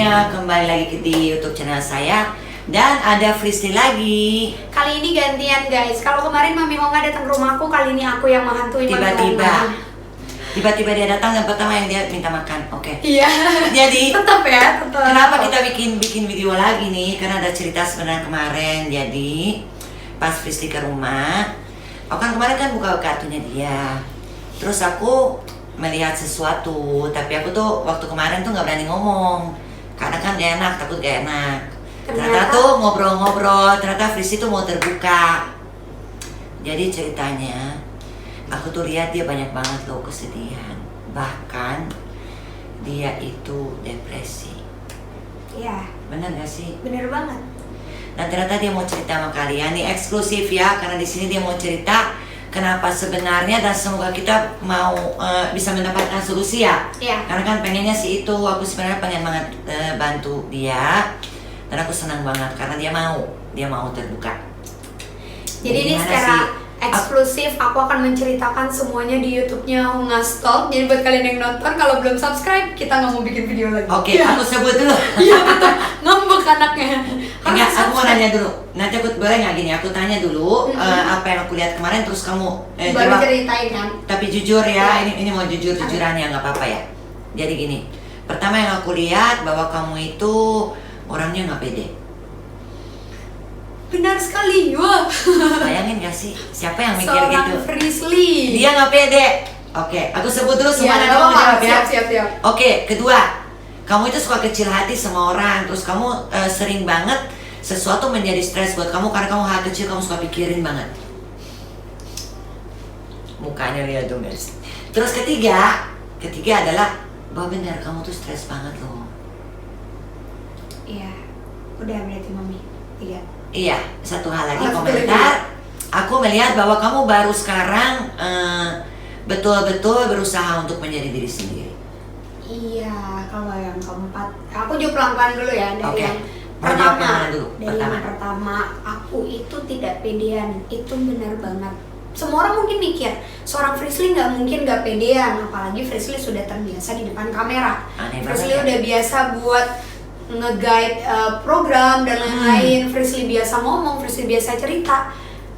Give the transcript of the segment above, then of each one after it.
semuanya, kembali lagi di YouTube channel saya. Dan ada Frisly lagi. Kali ini gantian guys. Kalau kemarin Mami Onga datang ke rumahku, kali ini aku yang menghantui Mami Onga. Tiba-tiba dia datang dan pertama yang dia minta makan. Oke. Iya. Jadi tetap ya, tetap. kenapa kita bikin video lagi nih? Karena ada cerita sebenarnya kemarin. Jadi pas Frisly ke rumah, aku kan kemarin kan buka kartunya dia. Terus aku melihat sesuatu, tapi aku tuh waktu kemarin tuh nggak berani ngomong karena kan gak enak, takut gak enak. Ternyata tuh ngobrol-ngobrol, ternyata Frisly tuh mau terbuka. Jadi ceritanya, aku tuh lihat dia banyak banget loh kesedihan, bahkan dia itu depresi. Iya. Bener gak sih? Bener banget. Dan ternyata dia mau cerita sama kalian, nih eksklusif ya, karena di sini dia mau cerita kenapa sebenarnya, dan semoga kita mau bisa mendapatkan solusi ya. Iya. Karena kan pengennya sih itu, aku sebenarnya pengen banget bantu dia, dan aku senang banget karena dia mau terbuka. Jadi ini secara eksklusif aku akan menceritakan semuanya di YouTube-nya Onga's Talk. Jadi buat kalian yang nonton, kalau belum subscribe, kita nggak mau bikin video lagi. Oke, aku sebut dulu. Iya betul, ngambek anaknya. Enggak, aku mau nanya dulu. Nanti aku boleh nggak gini? Aku tanya dulu apa yang aku lihat kemarin, terus kamu baru jawab. ceritain kan. Tapi jujur ya, ini mau jujur-jujuran ya, nggak apa-apa ya. Jadi gini, pertama yang aku lihat bahwa kamu itu orangnya nggak pede. Benar sekali, wah. Bayangin gak sih, siapa yang mikir Seorang gitu? Frisly. Dia nggak pede. Oke, aku sebut dulu semua, nanti kamu jawab ya. Siap. Oke, kedua, kamu itu suka kecil hati sama orang, terus kamu sering banget sesuatu menjadi stres buat kamu karena kamu hal kecil kamu suka pikirin banget. Mukanya lihat dong guys. Terus ketiga adalah bahwa benar kamu tuh stres banget loh. Iya, udah berarti Mami. Iya, satu hal lagi Satu komentar. Aku melihat bahwa kamu baru sekarang betul-betul berusaha untuk menjadi diri sendiri. Iya, kalau yang keempat, aku jawab pelan-pelan dulu ya dari Oke. yang Mau jawab yang pertama. mana dulu? Dari yang pertama, aku itu tidak pedean, itu benar banget. Semua orang mungkin mikir, seorang Frisly nggak mungkin nggak pedean, apalagi Frisly sudah terbiasa di depan kamera. Aneh Frisly banget ya. udah biasa buat nge-guide program dan lain-lain. Frisly biasa ngomong, Frisly biasa cerita.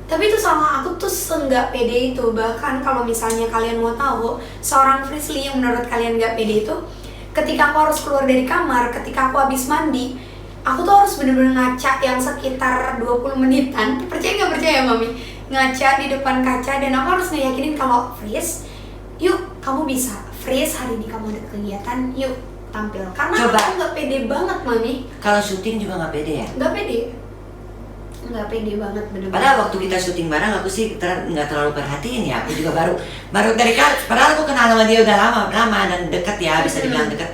Tapi itu sama aku tuh nggak pede itu. Bahkan kalau misalnya kalian mau tahu, seorang Frisly yang menurut kalian nggak pede itu, ketika aku harus keluar dari kamar, ketika aku habis mandi, aku tuh harus bener-bener ngaca yang sekitar 20 menitan. Percaya nggak percaya Mami? Ngaca di depan kaca dan aku harus ngeyakinin kalau Fris, yuk kamu bisa. Fris, hari ini kamu ada kegiatan, yuk tampil. Karena Coba. aku nggak pede banget Mami. Kalau syuting juga nggak pede ya? Nggak pede banget bener-bener. Padahal waktu kita syuting bareng aku sih nggak terlalu perhatiin ya. Aku juga baru dari padahal aku kenal sama dia udah lama dan deket ya, bisa dibilang deket.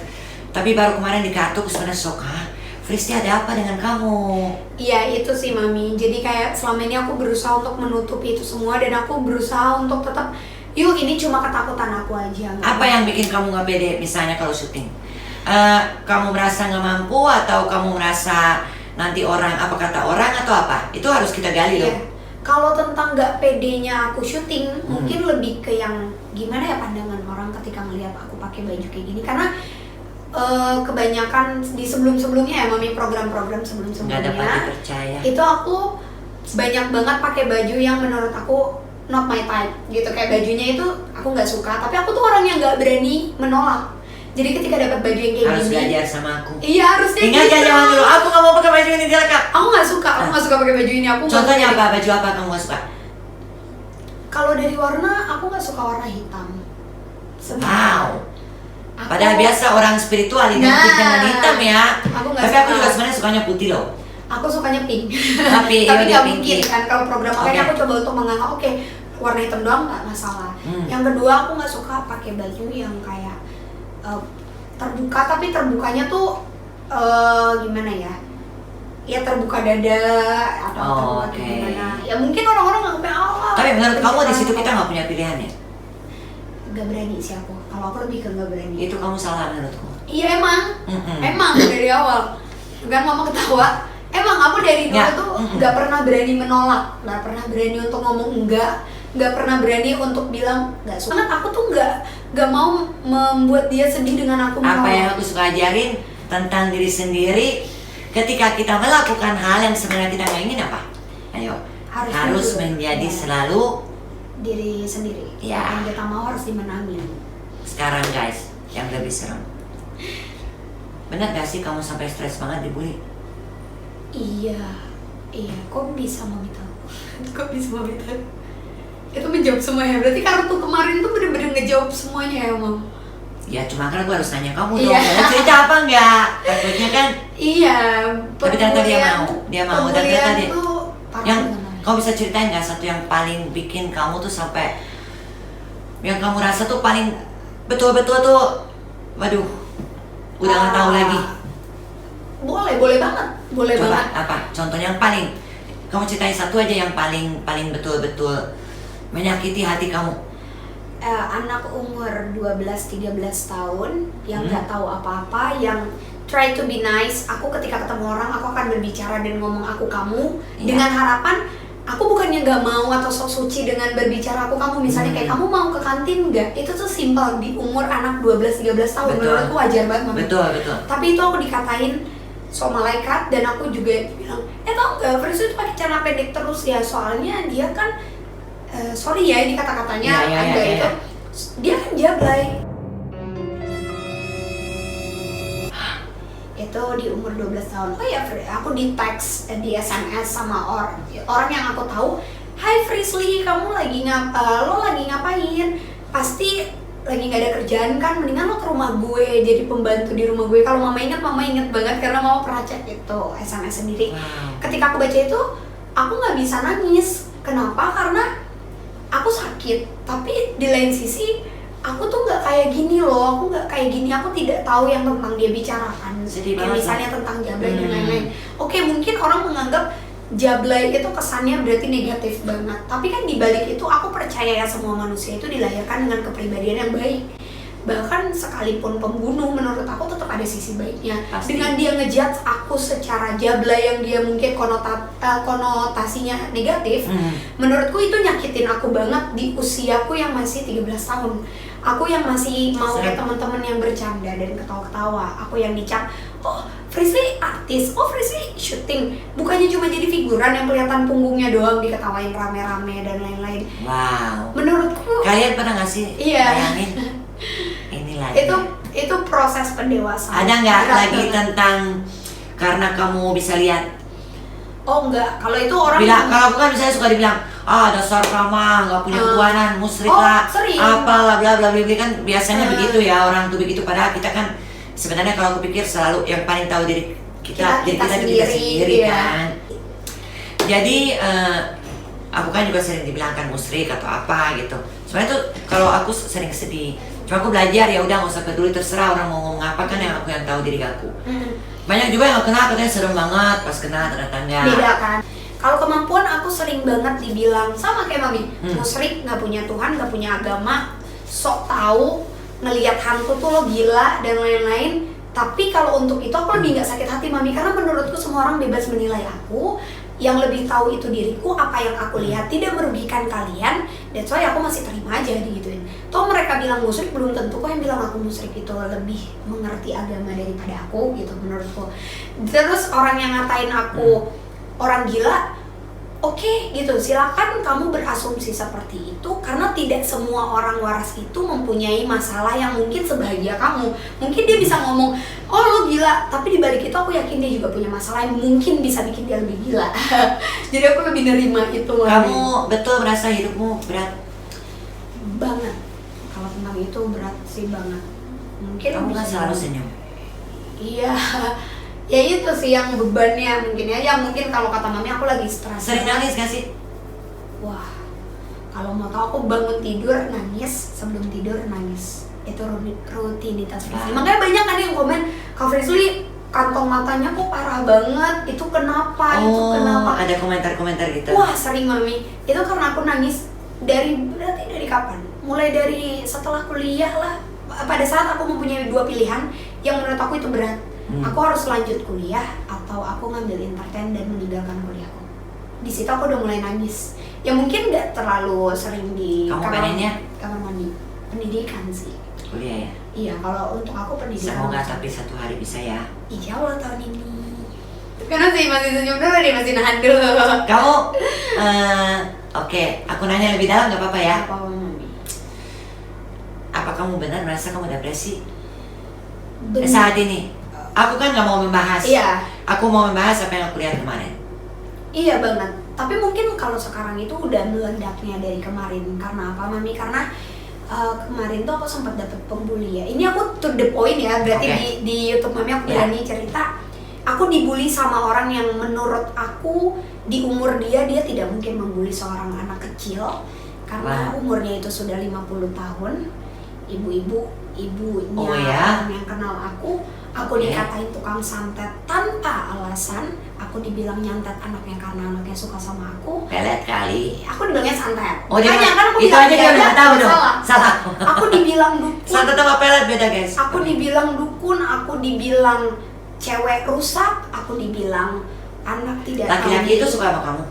Tapi baru kemarin di kartu aku sebenarnya shock. Frisly, ada apa dengan kamu? Iya itu sih Mami. Jadi kayak selama ini aku berusaha untuk menutupi itu semua dan aku berusaha untuk tetap, yuk ini cuma ketakutan aku aja. Apa yang bikin kamu nggak pede misalnya kalau syuting? Kamu merasa nggak mampu atau kamu merasa nanti orang apa kata orang atau apa? Itu harus kita gali loh. Iya. Kalau tentang nggak pedenya aku syuting, mungkin lebih ke yang gimana ya pandangan orang ketika ngelihat aku pakai baju kayak gini. Karena kebanyakan di sebelum-sebelumnya ya Mami, program-program Nggak sebelum-sebelumnya dapat dipercaya. itu aku banyak banget pakai baju yang menurut aku not my type gitu. Kayak bajunya itu aku nggak suka, tapi aku tuh orang yang nggak berani menolak. Jadi ketika dapat baju yang kayak Harus gini, belajar sama aku. iya harus kayak Ingat ya, gitu. jangan dulu. Aku nggak mau pakai baju ini direkam. Aku nggak suka pakai baju ini. Aku nggak Contohnya suka. apa? Baju apa kamu nggak suka? Kalau dari warna, aku nggak suka warna hitam. Wow. Padahal biasa orang spiritual identik dengan hitam ya. Aku nggak Tapi suka. aku juga sebenarnya sukanya putih loh. Aku sukanya pink. Tapi Tapi dia nggak pinky. mungkin kan kalau program, makanya Oke. aku coba untuk menganggap oke, warna hitam doang nggak masalah. Yang kedua, aku nggak suka pakai baju yang kayak terbuka, tapi terbukanya tuh gimana ya? Ya terbuka dada atau terbuka gimana? Ya mungkin orang-orang nggak Tapi menurut kamu di situ kita nggak punya pilihan ya? Gak berani sih aku. Kalau aku lebih ke gak berani. Itu kamu salah menurutku. Iya emang dari awal. Kan mama ketawa. Emang aku dari dulu tuh gak pernah berani menolak, gak pernah berani untuk ngomong enggak, gak pernah berani untuk bilang gak suka. Aku tuh gak mau membuat dia sedih dengan aku menolak. Apa yang aku suka ajarin, tentang diri sendiri ketika kita melakukan hal yang sebenarnya kita nggak ingin apa? Ayo, harus menjadi selalu diri sendiri. Ya. Yang kita mau harus dimenangin. Sekarang guys, yang lebih serem. Benar gak sih kamu sampai stres banget dibully? Iya. Kok bisa Mami tahu? Kok bisa Mami tahu? Itu menjawab semuanya. Berarti kartu kemarin tuh bener-bener ngejawab semuanya ya, Mam? Ya cuma kan gue harus nanya kamu dong, Iya. mau cerita apa enggak? Takutnya kan. Iya. Tapi ternyata dia mau dan ternyata dia. Yang kamu bisa ceritain nggak satu yang paling bikin kamu tuh sampai yang kamu rasa tuh paling betul-betul tuh, waduh, udah nggak tahu lagi. Boleh banget, boleh Coba banget. apa? Contohnya yang paling kamu ceritain satu aja yang paling betul-betul menyakiti hati kamu. Anak umur 12-13 tahun yang nggak tahu apa-apa, yang try to be nice. Aku ketika ketemu orang, aku akan berbicara dan ngomong aku kamu dengan harapan aku bukannya nggak mau atau sok suci dengan berbicara aku kamu. Misalnya kayak kamu mau ke kantin nggak? Itu tuh simpel di umur anak 12-13 tahun. Menurutku wajar banget, Mami. Betul. Tapi itu aku dikatain so malaikat, dan aku juga bilang, tau nggak, Frisu itu pakai celana pendek terus ya, soalnya dia kan sorry ya ini kata-katanya agak itu, dia kan jablay. Itu di umur 12 tahun. Oh ya, aku di teks, di SMS sama orang yang aku tahu, "Hai Frisly, kamu lagi lo lagi ngapain? Pasti lagi nggak ada kerjaan kan? Mendingan lo ke rumah gue jadi pembantu di rumah gue." Kalau mama inget banget karena mama pernah chat itu SMS sendiri. Ketika aku baca itu, aku nggak bisa nangis. Kenapa? Karena aku sakit. Tapi di lain sisi, aku tuh nggak kayak gini loh. Aku nggak kayak gini. Aku tidak tahu yang tentang dia bicarakan. Sedih Yang banget, misalnya tentang jablay dan lain-lain. Oke, mungkin orang menganggap jablay itu kesannya berarti negatif banget. Tapi kan dibalik itu aku percaya ya semua manusia itu dilahirkan dengan kepribadian yang baik. Bahkan sekalipun pembunuh, menurut aku tetap ada sisi baiknya. Pasti. Dengan dia ngejudge aku secara jablay yang dia mungkin konotasinya negatif, menurutku itu nyakitin aku banget di usiaku yang masih 13 tahun. Aku yang masih mau kayak teman-teman yang bercanda dan ketawa-ketawa. Aku yang dicap, "Oh, Frisly artis, oh Frisly syuting." Bukannya cuma jadi figuran yang kelihatan punggungnya doang diketawain rame-rame dan lain-lain. Wow. Menurutku Kalian pernah nggak sih bayangin? Inilah. itu proses pendewasaan. Ada nggak Berat lagi banget. tentang karena kamu bisa lihat? Oh enggak, kalau itu orang Kalau aku kan misalnya suka dibilang, dasar kamu nggak punya ketuhanan, musyrik lah, sering. apalah bla bla bla kan biasanya begitu ya, orang tuh begitu. Padahal kita kan sebenarnya kalau aku pikir selalu yang paling tahu diri kita itu kita sendiri kan. Jadi aku kan juga sering dibilang kan musyrik atau apa gitu. Sebenarnya tuh kalau aku sering sedih, cuma aku belajar ya udah nggak usah peduli, terserah orang mau ngomong apa, kan yang aku yang tahu diri aku. Banyak juga yang kena katanya serem banget, pas kena ternyata enggak. Beda kan. Kalau kemampuan aku sering banget dibilang sama kayak Mami, musyrik, nggak punya Tuhan, nggak punya agama, sok tahu, ngelihat hantu tuh lo gila dan lain-lain. Tapi kalau untuk itu aku lebih nggak sakit hati, Mami, karena menurutku semua orang bebas menilai aku. Yang lebih tahu itu diriku, apa yang aku lihat tidak merugikan kalian. That's why aku masih terima aja digituin. Toh mereka bilang musyrik, belum tentu kok yang bilang aku musyrik itu lebih mengerti agama daripada aku gitu menurutku. Terus orang yang ngatain aku orang gila, oke, gitu, silakan kamu berasumsi seperti itu, karena tidak semua orang waras itu mempunyai masalah yang mungkin sebahagia kamu. Mungkin dia bisa ngomong, "Oh lo gila," tapi dibalik itu aku yakin dia juga punya masalah yang mungkin bisa bikin dia lebih gila. Jadi aku lebih nerima itu. Kamu betul merasa hidupmu berat banget. Kalau tentang itu berat sih banget. Mungkin kamu kan selalu senyum. Iya. Ya itu sih yang bebannya mungkin ya. Yang mungkin kalau kata Mami aku lagi stres. Sering nangis gak sih? Wah, kalau mau tahu aku bangun tidur nangis, sebelum tidur nangis. Itu rutinitas Frisly. Makanya banyak kan yang komen, "Kak Frisly, kantong matanya kok parah banget, itu kenapa, itu kenapa?" Ada komentar-komentar gitu. Wah, sering Mami. Itu karena aku nangis berarti dari kapan? Mulai dari setelah kuliah lah. Pada saat aku mempunyai dua pilihan yang menurut aku itu berat. Aku harus lanjut kuliah atau aku ngambil entertain dan meninggalkan kuliahku. Di situ aku udah mulai nangis. Ya mungkin nggak terlalu sering di Kamu pengennya? kamar mandi. pendidikan sih. Kuliah ya? Iya, kalau untuk aku pendidikan. Semoga tapi satu hari bisa ya. Insya Allah tahun ini. Karena sih masih senyum dulu nih, masih nahan dulu. Kamu, oke, aku nanya lebih dalam nggak apa-apa ya? Apa Mami? Apa kamu benar merasa kamu depresi? Benar. Saat ini? Aku kan nggak mau membahas. Iya. Aku mau membahas apa yang aku lihat kemarin. Iya banget. Tapi mungkin kalau sekarang itu udah meledaknya dari kemarin. Karena apa Mami? Karena kemarin tuh aku sempat dapet pembuli ya. Ini aku to the point ya. Berarti di YouTube Mami aku berani cerita. Aku dibully sama orang yang menurut aku di umur dia tidak mungkin membuli seorang anak kecil. Karena umurnya itu sudah 50 tahun. Ibunya orang yang kenal aku dikatain tukang santet tanpa alasan. Aku dibilang nyantet anaknya karena anaknya suka sama aku. Pelet kali. Aku dibilangnya santet. Oh, dia kan aku itu aja dia udah tahu dong. Salah. Aku dibilang dukun. Santet sama pelet beda guys. Aku dibilang dukun, aku dibilang cewek rusak, aku dibilang anak tidak. Laki-laki itu suka sama kamu?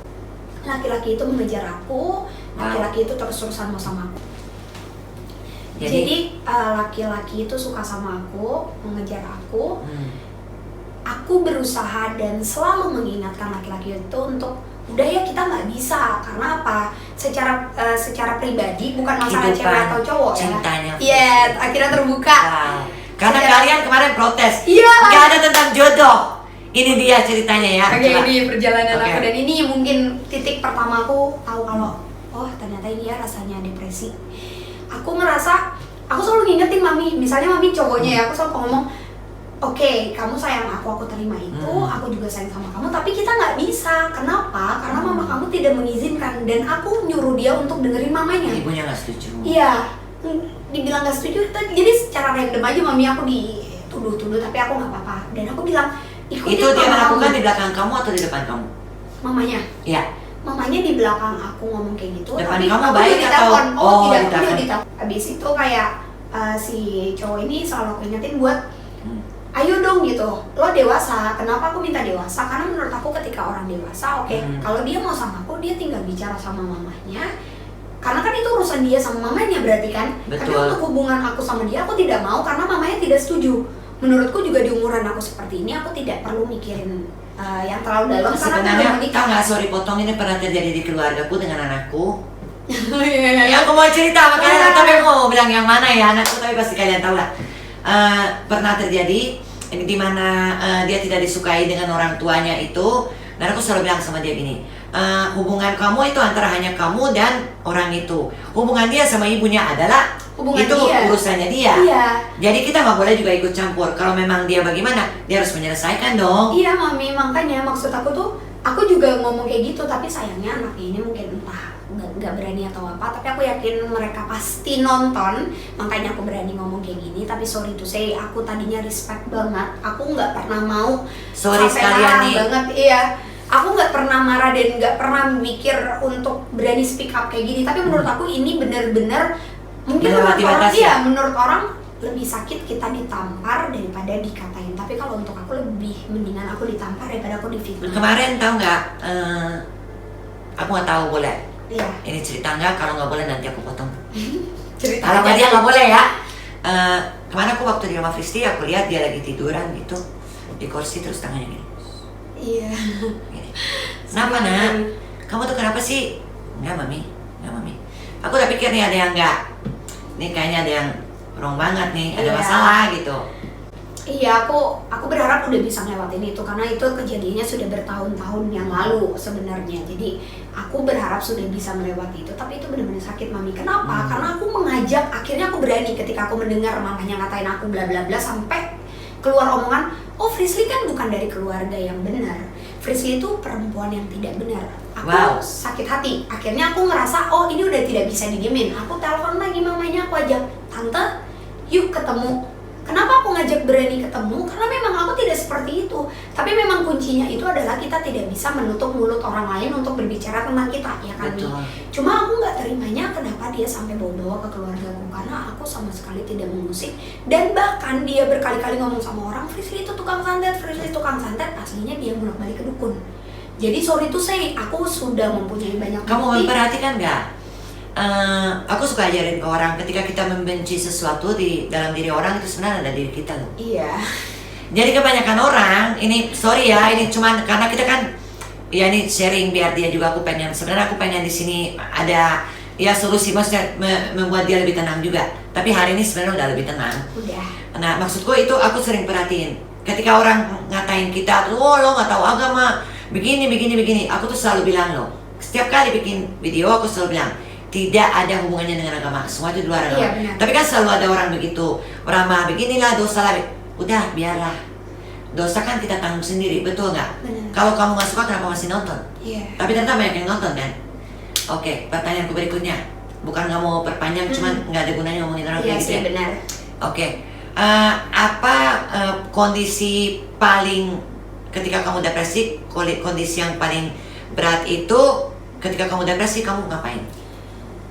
Laki-laki itu mengejar aku. Laki-laki itu terus-terusan mau sama aku. Jadi laki-laki itu suka sama aku, mengejar aku. Aku berusaha dan selalu mengingatkan laki-laki itu untuk udah ya kita nggak bisa, karena apa? Secara pribadi bukan masalah cewek atau cowok ya. Cintanya. Iya, akhirnya terbuka. Karena kalian kemarin protes. Iya. Gak ada tentang jodoh. Ini dia ceritanya ya. Oke, ini perjalanan aku dan ini mungkin titik pertama aku tahu kalau ternyata ini ya rasanya depresi. Aku ngerasa, aku selalu ngingetin Mami, misalnya Mami cowoknya ya, aku selalu ngomong, oke, kamu sayang aku terima itu, aku juga sayang sama kamu, tapi kita nggak bisa. Kenapa? Karena mama kamu tidak mengizinkan dan aku nyuruh dia untuk dengerin mamanya. Ibunya nggak setuju. Iya, dibilang nggak setuju, jadi secara random aja Mami aku dituduh-tuduh, tapi aku nggak apa-apa. Dan aku bilang, ikutin itu dia melakukan kamu. Di belakang kamu atau di depan kamu? Mamanya? Iya. Mamanya di belakang aku ngomong kayak gitu, depan tapi kamu aku baik udah atau? ditelepon. Tidak, ditelepon. udah ditelepon. Habis itu kayak si cowok ini selalu aku ingetin buat ayo dong gitu, lo dewasa. Kenapa aku minta dewasa? Karena menurut aku ketika orang dewasa, kalau dia mau sama aku, dia tinggal bicara sama mamanya. Karena kan itu urusan dia sama mamanya berarti kan. Betul. Tapi untuk hubungan aku sama dia, aku tidak mau karena mamanya tidak setuju. Menurutku juga di umuran aku seperti ini, aku tidak perlu mikirin yang terlalu dalam. Sebenarnya tau nggak, sorry potong, ini pernah terjadi di keluargaku dengan anakku. Ya, aku mau cerita makanya, tapi aku mau bilang yang mana ya anakku, tapi pasti kalian tahu lah. Pernah terjadi di mana dia tidak disukai dengan orang tuanya itu, dan aku selalu bilang sama dia gini, hubungan kamu itu antara hanya kamu dan orang itu. Hubungan dia sama ibunya adalah hubungan itu dia. Urusannya dia. Iya. Jadi kita nggak boleh juga ikut campur. Kalau memang dia bagaimana, dia harus menyelesaikan dong. Iya Mami, makanya maksud aku tuh, aku juga ngomong kayak gitu, tapi sayangnya anaknya ini mungkin entah nggak berani atau apa, tapi aku yakin mereka pasti nonton, makanya aku berani ngomong kayak gini. Tapi sorry to say, aku tadinya respect banget, aku nggak pernah mau sorry sampai sekalian marah nih banget. Iya, aku nggak pernah marah dan nggak pernah mikir untuk berani speak up kayak gini. Tapi menurut aku ini benar-benar mungkin menurut orang, menurut orang lebih sakit kita ditampar daripada dikatain. Tapi kalau untuk aku lebih mendingan aku ditampar daripada aku difitnah. Kemarin tahu nggak? Aku nggak tahu boleh. Iya. Ini cerita nggak? Kalau nggak boleh nanti aku potong. Cerita. Kalau nggak dia nggak boleh ya. Kemana aku waktu di rumah Fristi, aku lihat dia lagi tiduran gitu di kursi terus tangannya gini. Iya. Gini. Kenapa nak? Kamu tuh kenapa sih? Nggak mami, nggak mami. Aku udah pikir nih ada yang nggak. Nih kayaknya ada yang wrong banget nih, ada masalah gitu. Iya, aku berharap udah bisa ngelewatin itu karena itu kejadiannya sudah bertahun-tahun yang lalu sebenarnya. Jadi aku berharap sudah bisa melewati itu, tapi itu benar-benar sakit Mami. Kenapa? Karena aku mengajak, akhirnya aku berani ketika aku mendengar mamanya ngatain aku bla bla bla sampai keluar omongan, oh Frisly kan bukan dari keluarga yang benar. Frisly itu perempuan yang tidak benar. Aku sakit hati. Akhirnya aku ngerasa, oh ini udah tidak bisa didiemin. Aku telepon lagi mamanya, aku ajak, tante, yuk ketemu. Kenapa aku ngajak berani ketemu? Karena memang aku tidak seperti itu. Tapi memang kuncinya itu adalah kita tidak bisa menutup mulut orang lain untuk berbicara tentang kita, ya kan? Cuma aku nggak terimanya kenapa dia sampai bawa-bawa ke keluargaku, karena aku sama sekali tidak mengusik. Dan bahkan dia berkali-kali ngomong sama orang, Frisly itu tukang santet, Frisly tukang santet. Aslinya dia bolak-balik ke dukun. Jadi sorry to say, aku sudah mempunyai banyak bukti. Kamu memperhatikan nggak? aku suka ajarin ke orang, ketika kita membenci sesuatu di dalam diri orang, itu sebenarnya ada diri kita loh. Iya. Jadi kebanyakan orang, ini sorry ya, ini cuman karena kita kan, ya ini sharing biar dia juga, sebenarnya aku pengen di sini ada ya solusi, maksudnya membuat dia lebih tenang juga. Tapi hari ini sebenarnya udah lebih tenang. Udah. Nah maksudku itu aku sering perhatiin, ketika orang ngatain kita, oh lo nggak tahu agama, begini, aku tuh selalu bilang loh, setiap kali bikin video aku selalu bilang, tidak ada hubungannya dengan agama, semua itu di luar agama. Iya, Tapi kan selalu ada orang begitu, orang mah beginilah dosa lah, udah biarlah, dosa kan kita tanggung sendiri, betul nggak? Kalau kamu nggak suka kenapa masih nonton? Iya. Tapi ternyata banyak yang nonton kan? Oke, pertanyaanku berikutnya, bukan nggak mau perpanjang, cuman nggak ada gunanya ngomongin orang Iya kayak gitu sih, ya. benar. Oke, apa kondisi paling ketika kamu depresi, kondisi yang paling berat itu ketika kamu depresi kamu ngapain?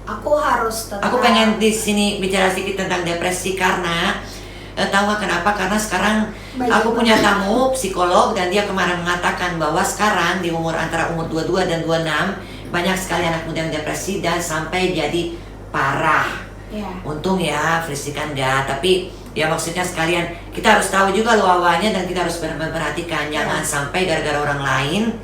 Aku harus tetap. Aku pengen di sini bicara sedikit tentang depresi karena tahu nggak kenapa? Karena sekarang aku punya tamu psikolog dan dia kemarin mengatakan bahwa sekarang di antara umur 22 dan 26 banyak sekali anak muda yang depresi dan sampai jadi parah. Ya. Untung ya Fristika enggak, tapi ya maksudnya sekalian kita harus tahu juga loh awalnya dan kita harus memperhatikan, jangan sampai gara-gara orang lain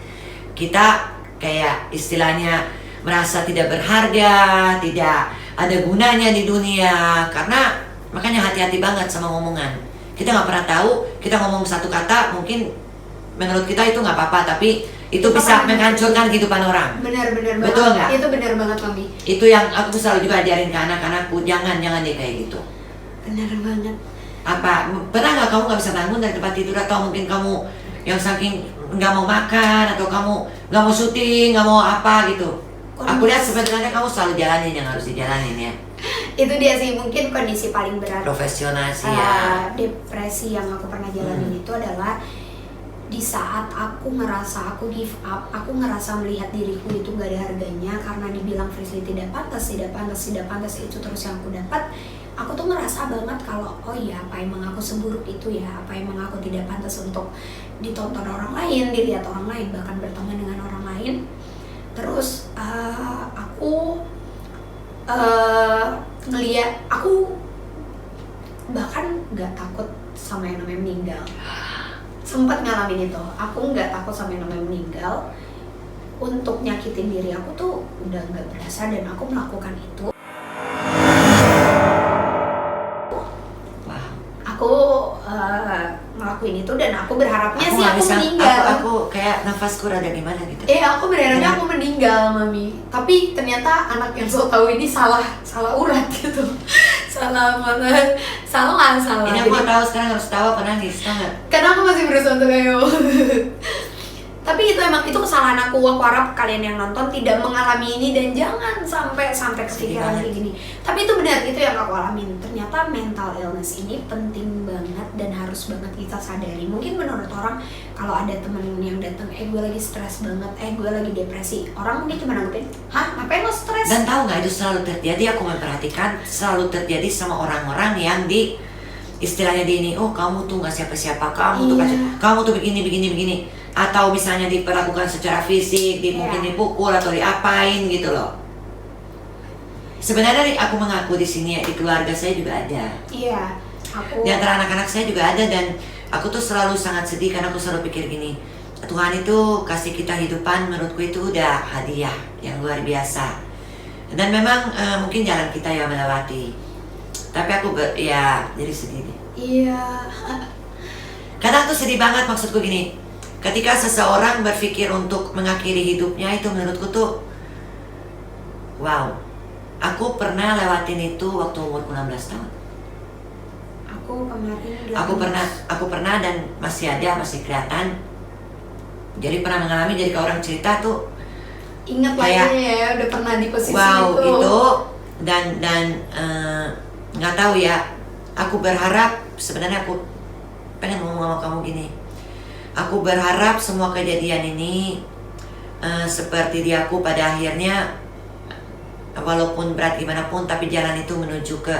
kita kayak istilahnya merasa tidak berharga, tidak ada gunanya di dunia. Karena makanya hati-hati banget sama ngomongan. Kita nggak pernah tahu, kita ngomong satu kata mungkin menurut kita itu nggak apa-apa, tapi itu bisa menghancurkan kehidupan orang. Benar banget. Betul nggak? Itu benar banget, Mami. Itu yang aku selalu juga ajarin ke anak-anakku, jangan deh kayak gitu. Benar banget. Apa pernah nggak kamu nggak bisa bangun dari tempat tidur, atau mungkin kamu yang saking nggak mau makan, atau kamu nggak mau syuting, nggak mau apa gitu? Aku lihat sebenarnya kamu selalu jalanin yang harus dijalanin ya. Itu dia sih mungkin kondisi paling berat. Profesional sih ya. Depresi yang aku pernah jalanin itu adalah di saat aku ngerasa aku give up, aku ngerasa melihat diriku itu gak ada harganya karena dibilang Frisly tidak pantas itu terus yang aku dapat. Aku tuh ngerasa banget kalau oh iya, apa emang aku seburuk itu ya, apa emang aku tidak pantas untuk ditonton orang lain, dilihat orang lain, bahkan berteman dengan orang lain. Terus aku ngeliat, aku bahkan nggak takut sama yang namanya meninggal. Sempat ngalamin itu, aku nggak takut sama yang namanya meninggal. Untuk nyakitin diri aku tuh udah nggak berasa dan aku melakukan itu. Aku ngelakuin itu dan aku berharapnya aku meninggal. Aku kayak nafasku rada gimana gitu. Aku berharapnya aku meninggal, Mami. Tapi ternyata anak yang so tahu ini salah urat gitu. salah. Ini aku tahu sekarang harus tahu apa nangis, tahu nggak? Karena aku masih berusaha untuk ayo. Tapi itu kesalahan aku harap kalian yang nonton tidak mengalami ini dan jangan sampai kepikiran kayak gini. Tapi itu benar, itu yang aku alamin. Ternyata mental illness ini penting banget dan harus banget kita sadari. Mungkin menurut orang kalau ada temen yang datang, gue lagi stres banget, gue lagi depresi, orang mungkin cuma nanggepin, hah ngapain lo stres? Dan tahu nggak, itu selalu terjadi, aku memperhatikan selalu terjadi sama orang-orang yang di istilahnya di ini, oh kamu tuh nggak siapa-siapa, kamu tuh begini, atau misalnya diperlakukan secara fisik, mungkin dipukul atau diapain gitu loh. Sebenarnya aku mengaku di sini ya, di keluarga saya juga ada. Iya, aku. Di antara anak-anak saya juga ada, dan aku tuh selalu sangat sedih karena aku selalu pikir gini, Tuhan itu kasih kita hidupan, menurutku itu udah hadiah yang luar biasa. Dan memang mungkin jalan kita yang melewati. Tapi aku jadi sedih deh. Iya. Kadang tuh sedih banget, maksudku gini. Ketika seseorang berpikir untuk mengakhiri hidupnya, itu menurutku tuh wow. Aku pernah lewatin itu waktu umurku 16 tahun. Aku kemarin Aku pernah dan masih kelihatan. Jadi pernah mengalami, jadi kalau orang cerita tuh ingat kayak ya, udah pernah di posisi wow, itu. Dan nggak tahu ya. Aku berharap, sebenarnya aku pengen ngomong sama kamu gini. Aku berharap semua kejadian ini seperti di aku pada akhirnya, walaupun berat gimana pun, tapi jalan itu menuju ke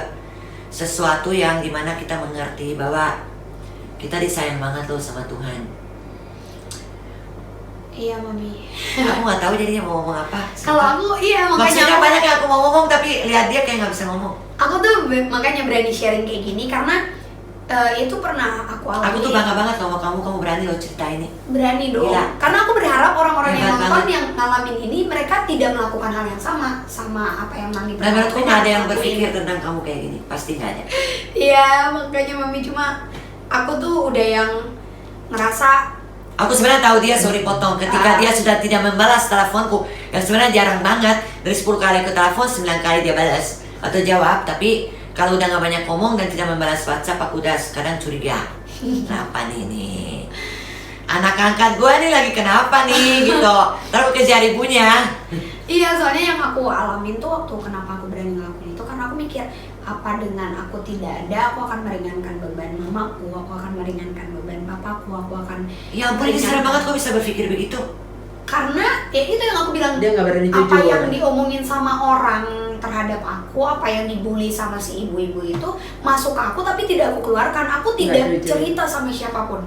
sesuatu yang dimana kita mengerti bahwa kita disayang banget loh sama Tuhan. Iya mami. Aku nggak tahu jadinya mau ngomong apa. Kalau aku iya Maksudnya makanya banyak yang aku mau ngomong tapi lihat dia kayak nggak bisa ngomong. aku tuh makanya berani sharing kayak gini karena itu pernah aku alami. Aku tuh bangga banget sama kamu berani loh cerita ini. Berani dong. Gila. Karena aku berharap orang-orang yang Hebat nonton banget. yang ngalamin ini mereka tidak melakukan hal yang sama apa yang mami Dan menurutku lakuin, nggak ada yang lakuin. berpikir tentang kamu kayak gini, pasti nggak ada. Iya makanya mami cuma aku tuh udah yang ngerasa Aku sebenarnya tahu dia, sorry potong, ketika dia sudah tidak membalas teleponku, yang sebenarnya jarang banget, dari 10 kali aku telepon, 9 kali dia balas atau jawab, tapi kalau udah nggak banyak ngomong dan tidak membalas WhatsApp, aku udah kadang curiga. Kenapa nih? Anak angkat gue nih lagi kenapa nih gitu. Terus aku kejar ibunya. iya soalnya yang aku alamin tuh waktu kenapa aku berani ngelakuin itu karena aku mikir apa dengan aku tidak ada aku akan meringankan beban mamaku, aku akan meringankan beban papaku, aku akan Ya ampun, ini serem banget kok bisa berpikir begitu. karena ya itu yang aku bilang Dia nggak berani apa jujur. yang diomongin sama orang terhadap aku, apa yang dibully sama si ibu-ibu itu masuk ke aku tapi tidak aku keluarkan, aku tidak Nggak jujur. cerita sama siapapun,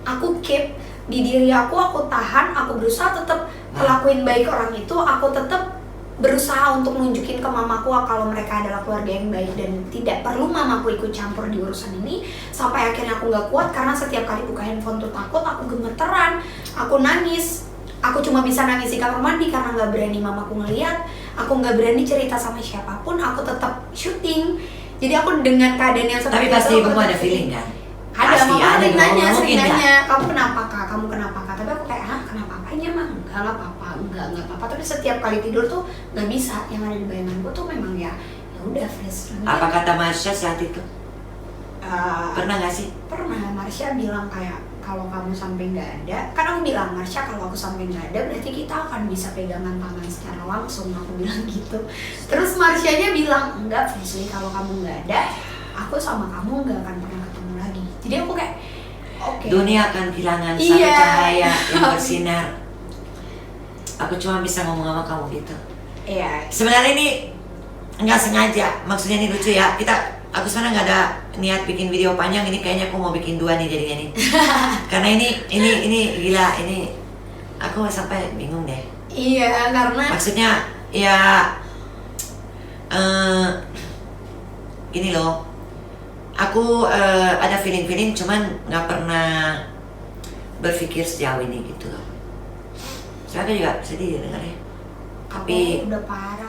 aku keep di diri aku tahan, aku berusaha tetap ngelakuin baik orang itu, aku tetap berusaha untuk nunjukin ke mamaku kalau mereka adalah keluarga yang baik dan tidak perlu mamaku ikut campur di urusan ini. Sampai akhirnya aku nggak kuat karena setiap kali buka handphone tuh takut, aku gemeteran, aku nangis. Aku cuma bisa nangis di kamar mandi karena nggak berani mamaku ngeliat. Aku nggak berani cerita sama siapapun, aku tetap syuting. Jadi aku dengan keadaan yang seperti Tapi pasti itu, ibumu aku ada tetap feeling kan? ada, Pasti mama ada sering dong, nanya, mungkin sering nggak? nanya, kamu kenapa kak, kamu kenapa kak? Tapi aku kayak, kenapa apanya mah? Enggak lah papa, enggak apa-apa. Tapi setiap kali tidur tuh nggak bisa, yang ada di bayanganku tuh memang ya udah fresh. Apa kata Marsha saat itu? Eh, Pernah nggak sih? pernah Marsha bilang kayak kalau kamu sampai nggak ada, kan aku bilang Marsha kalau aku sampai nggak ada berarti kita akan bisa pegangan tangan secara langsung, aku bilang gitu. Terus Marshanya bilang enggak Frisley, kalau kamu nggak ada aku sama kamu nggak akan pernah ketemu lagi. Jadi aku kayak oke. Dunia akan kehilangan satu Iya. cahaya yang bersinar. Aku cuma bisa ngomong sama kamu gitu. Iya. Sebenarnya ini nggak sengaja, maksudnya ini lucu ya. Aku sebenarnya nggak ada niat bikin video panjang. Ini kayaknya aku mau bikin 2 nih jadinya nih. Karena ini gila, ini aku sampai bingung deh. Iya karena Maksudnya ya gini loh. Aku ada feeling cuman nggak pernah berpikir sejauh ini gitu loh. Saya juga sedih dengarnya. Tapi aku udah parah